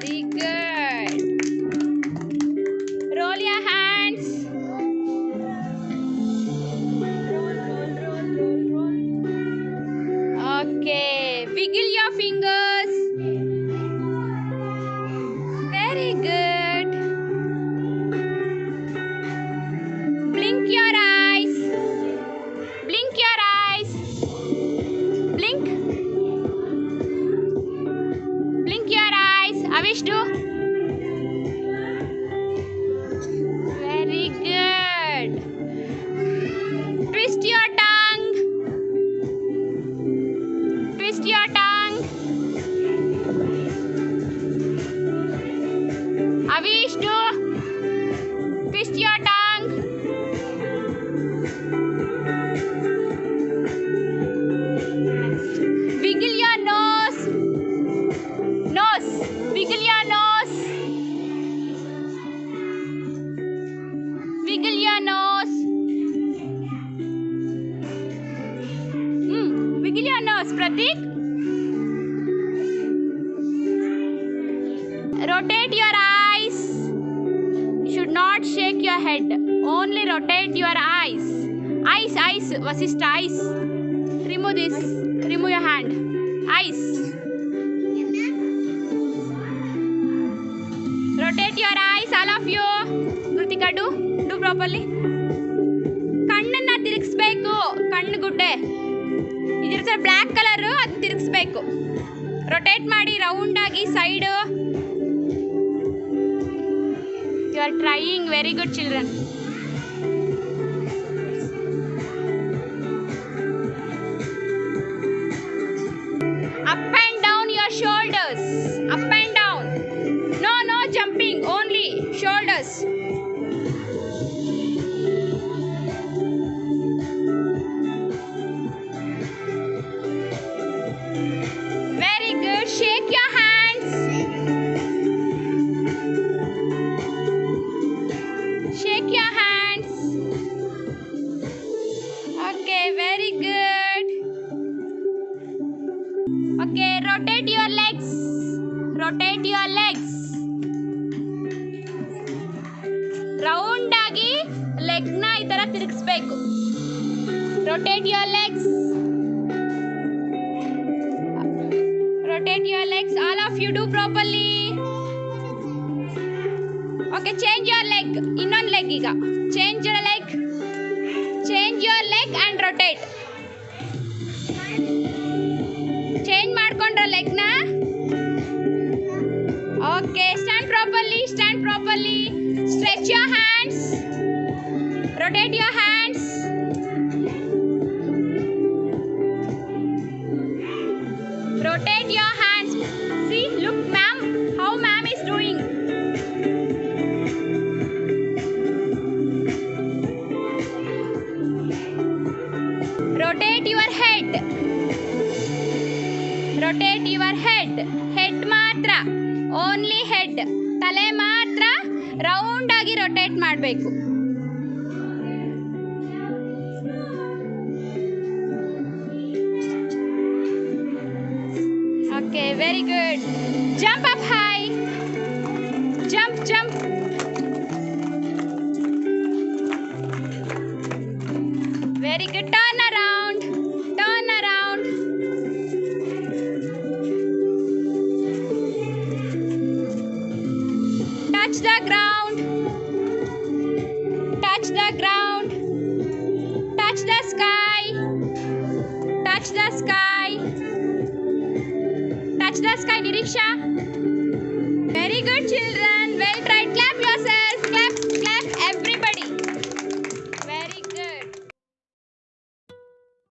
Very good. Roll your hands. Roll. Okay. Wiggle your fingers. Very good. Blink your eyes. Blink your eyes. Blink. Blink your eyes. Avish, do. Very good. Twist your tongue. Twist your tongue. Avish, do. Twist your tongue. Wiggle your nose. Nose. Wiggle your nose. Wiggle your nose. Wiggle your nose, Pratik. Rotate your eyes. You should not shake your head. Only rotate your eyes. Eyes. Vasishtha, eyes. Remove this. Remove your hand. Eyes. Rotate your eyes, all of you. Kritika, do properly. ಕಣ್ಣನ್ನ ತಿರುಗಿಸ್ಬೇಕು. ಕಣ್ಣು ಗುಡ್ಡೆ ಇದಿರುತ್ತೆ black colour, ಅದು ತಿರುಗಿಸ್ಬೇಕು. Rotate ಮಾಡಿ round ಆಗಿ side. You are trying. Very good children. Up and down your shoulders. Up and down. No jumping. Only shoulders. Very good. Shake your hands. Shake your hands. Okay, very good. Okay, rotate your legs. Rotate your legs. Round ಆಗಿ leg ನ ಈ ತರ ತಿರುಗಿಸ್ಬೇಕು. Rotate your legs. Rotate your legs. All of you do properly. Okay, change your leg. ಇನ್ನೊಂದು leg ಈಗ. Change your leg. Change your leg and rotate. Change ಮಾಡ್ಕೊಂಡ್ರ leg ನ. Okay, stand properly. Stand properly. Stretch your hands. Rotate your hands. Rotate your hands. See, look, ma'am, how ma'am is doing. Rotate your head. Rotate your head. Head ಮಾತ್ರ. Only head. ತಲೆ ಮಾತ್ರ round ಆಗಿ rotate ಮಾಡಬೇಕು. Okay, very good. Jump up high. Jump. Very good. Turn around. Touch the ground. Touch the ground. Touch the sky. Touch the sky. Touch the sky, Niriksha. Very good, children.